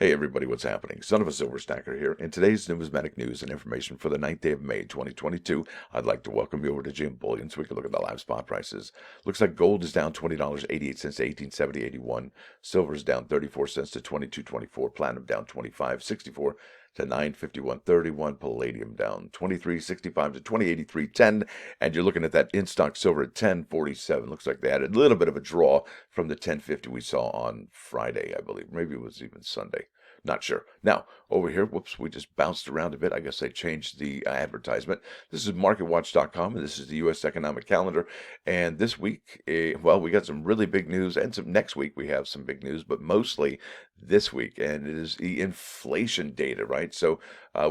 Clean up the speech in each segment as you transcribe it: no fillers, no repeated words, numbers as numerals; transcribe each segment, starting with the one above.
Hey everybody, what's happening? Son of a Silver Stacker here. In today's numismatic news and information for the 9th day of May 2022, I'd like to welcome you over to GM Bullion so we can look at the live spot prices. Looks like gold is down $20.88 to 1870.81. Silver is down 34 cents to 22.24. Platinum down 25.64 to 951.31. Palladium down 23.65 to 20.83.10. And you're looking at that in-stock silver at 10.47. Looks like they had a little bit of a draw from the 10.50 we saw on Friday, I believe. Maybe it was even Sunday. Not sure. Now, over here, whoops, we just bounced around a bit. I guess they changed the advertisement. This is MarketWatch.com, and this is the U.S. economic calendar. And this week, well, we got some really big news, and some next week we have some big news, but mostly this week, and it is the inflation data, right? So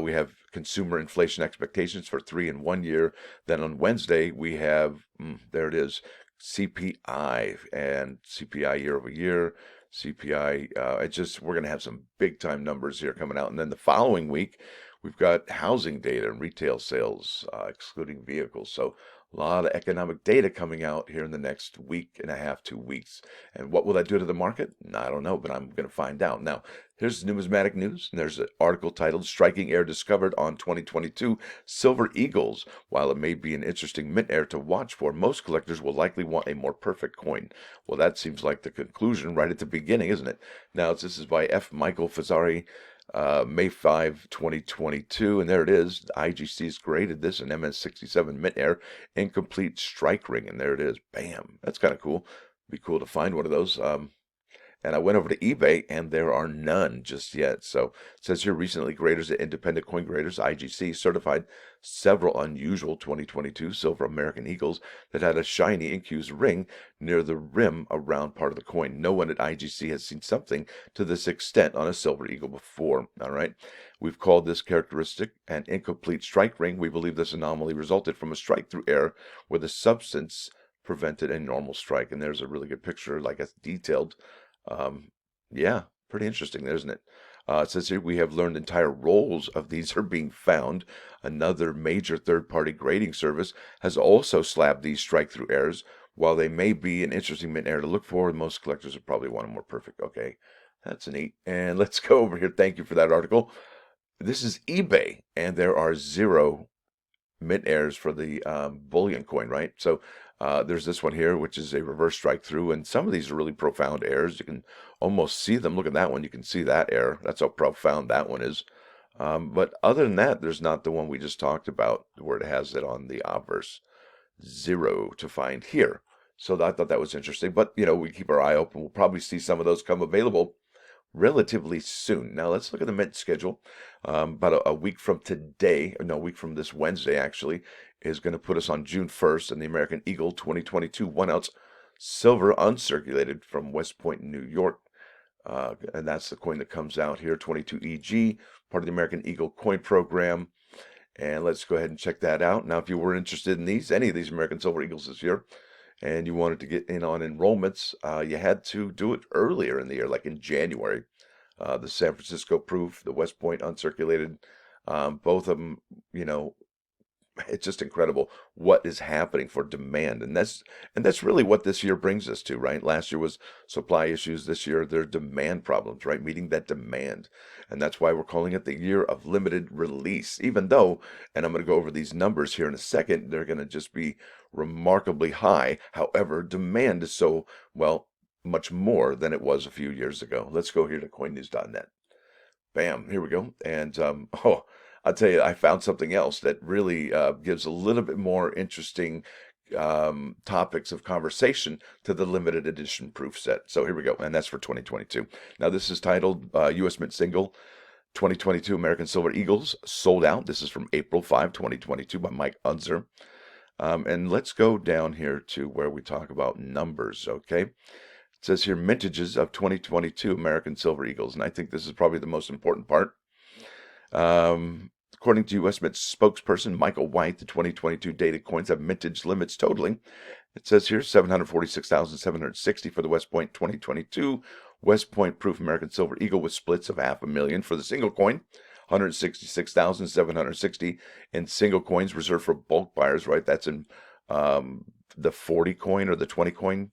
we have consumer inflation expectations for 3 and 1 year. Then on Wednesday, we have, there it is, CPI and CPI year over year. CPI, we're going to have some big time numbers here coming out. And then the following week, we've got housing data and retail sales, excluding vehicles. So a lot of economic data coming out here in the next week and a half, 2 weeks. And what will that do to the market? I don't know, but I'm going to find out. Now, here's numismatic news. And there's an article titled Striking Air Discovered on 2022 Silver Eagles. While it may be an interesting mint air to watch for, most collectors will likely want a more perfect coin. Well, that seems like the conclusion right at the beginning, isn't it? Now, this is by F. Michael Fazzari, May 5, 2022, and there it is. IGC's graded this an MS67 mint air incomplete strike ring, and there it is. Bam! That's kind of cool. Be cool to find one of those. And I went over to eBay, and there are none just yet. So it says here, recently graders at Independent Coin Graders, IGC, certified several unusual 2022 silver American Eagles that had a shiny infused ring near the rim around part of the coin. No one at IGC has seen something to this extent on a silver eagle before. All right. We've called this characteristic an incomplete strike ring. We believe this anomaly resulted from a strike through air where the substance prevented a normal strike. And there's a really good picture, like a detailed. Yeah, pretty interesting, isn't it? It says here we have learned entire rolls of these are being found. Another major third-party grading service has also slabbed these strike-through errors. While they may be an interesting mint error to look for, most collectors would probably want a more perfect. Okay, that's neat. And let's go over here. Thank you for that article. This is eBay, and there are 0 mint errors for the bullion coin, right? So there's this one here, which is a reverse strike through, and some of these are really profound errors. You can almost see them. Look at that one. You can see that error. That's how profound that one is. But other than that, there's not the one we just talked about where it has it on the obverse. 0 to find here. So I thought that was interesting. But, we keep our eye open. We'll probably see some of those come available relatively soon. Now let's look at the mint schedule. About a week from today, no, a week from this Wednesday actually, is going to put us on June 1st, and the American Eagle 2022 1-ounce silver uncirculated from West Point, New York. And that's the coin that comes out here, 22EG, part of the American Eagle coin program. And let's go ahead and check that out. Now, if you were interested in any of these American Silver Eagles this year, and you wanted to get in on enrollments, you had to do it earlier in the year, like in January. The San Francisco proof, the West Point uncirculated, both of them, it's just incredible what is happening for demand. And that's really what this year brings us to, right? Last year was supply issues. This year, they're demand problems, right? Meeting that demand. And that's why we're calling it the year of limited release, even though, and I'm going to go over these numbers here in a second, they're going to just be remarkably high. However, demand is so, well, much more than it was a few years ago. Let's go here to coinnews.net. Bam, here we go. And, I'll tell you, I found something else that really gives a little bit more interesting topics of conversation to the limited edition proof set. So here we go, and that's for 2022. Now this is titled U.S. Mint Single 2022 American Silver Eagles sold out. This is from April 5, 2022 by Mike Unzer. And let's go down here to where we talk about numbers, okay? It says here mintages of 2022 American Silver Eagles, and I think this is probably the most important part. According to U.S. Mint spokesperson Michael White, the 2022 dated coins have mintage limits totaling. It says here 746,760 for the West Point 2022 West Point proof American Silver Eagle with splits of 500,000 for the single coin. 166,760 in single coins reserved for bulk buyers, right? That's in the 40 coin or the 20 coin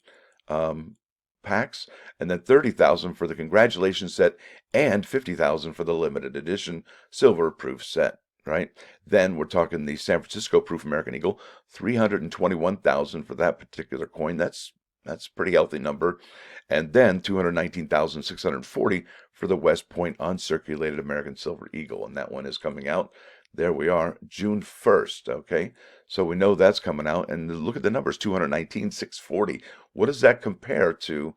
packs, and then 30,000 for the congratulations set, and 50,000 for the limited edition silver proof set. Right? Then we're talking the San Francisco Proof American Eagle, 321,000 for that particular coin. That's a pretty healthy number. And then 219,640 for the West Point uncirculated American Silver Eagle. And that one is coming out. There we are, June 1st. Okay. So we know that's coming out. And look at the numbers, 219,640. What does that compare to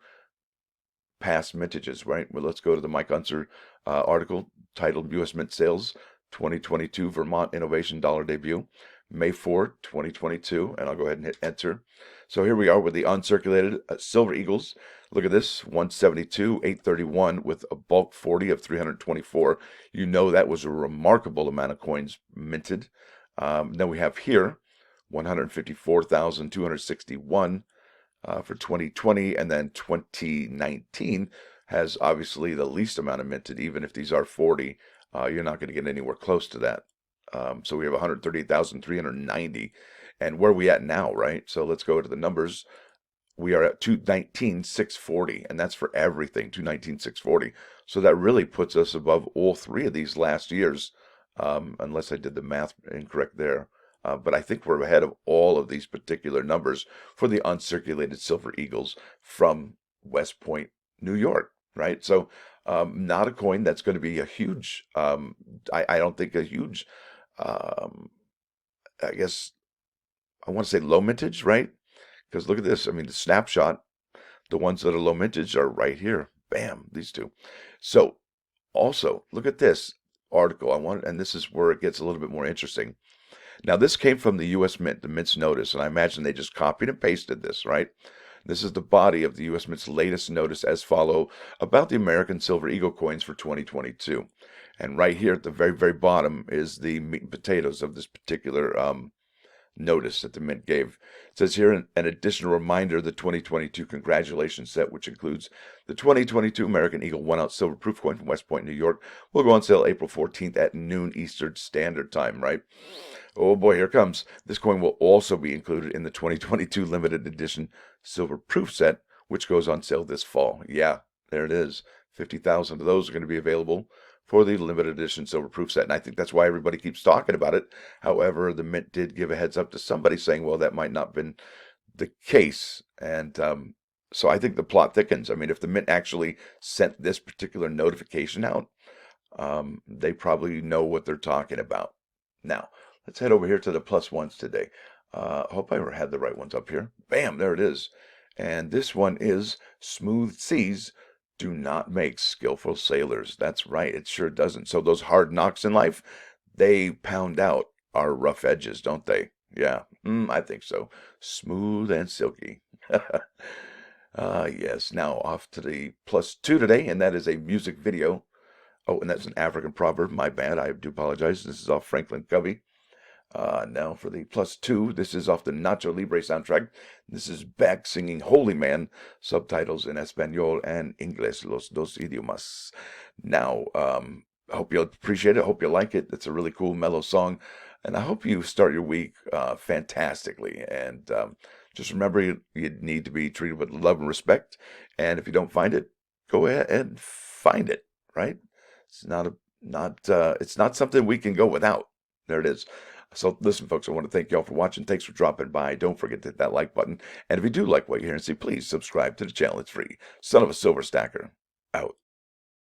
past mintages, right? Well, let's go to the Mike Unser article titled U.S. Mint Sales 2022 Vermont Innovation Dollar Debut, May 4, 2022, and I'll go ahead and hit enter. So here we are with the uncirculated Silver Eagles. Look at this, 172, 831 with a bulk 40 of 324. You know that was a remarkable amount of coins minted. Then we have here 154,261 for 2020, and then 2019 has obviously the least amount of minted. Even if these are 40, you're not going to get anywhere close to that. So we have 138,390, and where are we at now, right? So let's go to the numbers. We are at 219,640, and that's for everything, 219,640. So that really puts us above all three of these last years, unless I did the math incorrect there. But I think we're ahead of all of these particular numbers for the uncirculated Silver Eagles from West Point, New York, right? So not a coin that's going to be a huge, I don't think a huge, I guess I want to say low mintage, right? Because look at this. I mean, the snapshot, the ones that are low mintage are right here. Bam, these two. So also, look at this article. And this is where it gets a little bit more interesting. Now, this came from the U.S. Mint, the Mint's notice, and I imagine they just copied and pasted this, right? This is the body of the U.S. Mint's latest notice as follow about the American Silver Eagle coins for 2022. And right here at the very, very bottom is the meat and potatoes of this particular notice that the Mint gave. It says here, an additional reminder, the 2022 congratulations set, which includes the 2022 American Eagle 1-ounce silver proof coin from West Point, New York, will go on sale April 14th at noon Eastern Standard Time, right? Oh boy, here comes. This coin will also be included in the 2022 limited edition silver proof set, which goes on sale this fall. Yeah, there it is. 50,000 of those are going to be available for the limited edition silver proof set. And I think that's why everybody keeps talking about it. However, the Mint did give a heads up to somebody saying, well, that might not have been the case. And so I think the plot thickens. I mean, if the Mint actually sent this particular notification out, they probably know what they're talking about. Now, let's head over here to the plus ones today. Hope I had the right ones up here. Bam, there it is. And this one is Smooth Seas do not make skillful sailors. That's right, it sure doesn't. So those hard knocks in life, they pound out our rough edges, don't they? Yeah, I think so. Smooth and silky. Yes, now off to the plus two today, and that is a music video. Oh, and that's an African proverb. My bad, I do apologize. This is off Franklin Covey. Now for the plus two, this is off the Nacho Libre soundtrack. This is Beck singing Holy Man, subtitles in Espanol and English, los dos idiomas. Now, I hope you'll appreciate it. I hope you like it. It's a really cool, mellow song. And I hope you start your week fantastically. And just remember, you need to be treated with love and respect. And if you don't find it, go ahead and find it, right? It's it's not something we can go without. There it is. So listen, folks, I want to thank y'all for watching. Thanks for dropping by. Don't forget to hit that like button. And if you do like what you hear and see, please subscribe to the channel. It's free. Son of a Silver Stacker, out.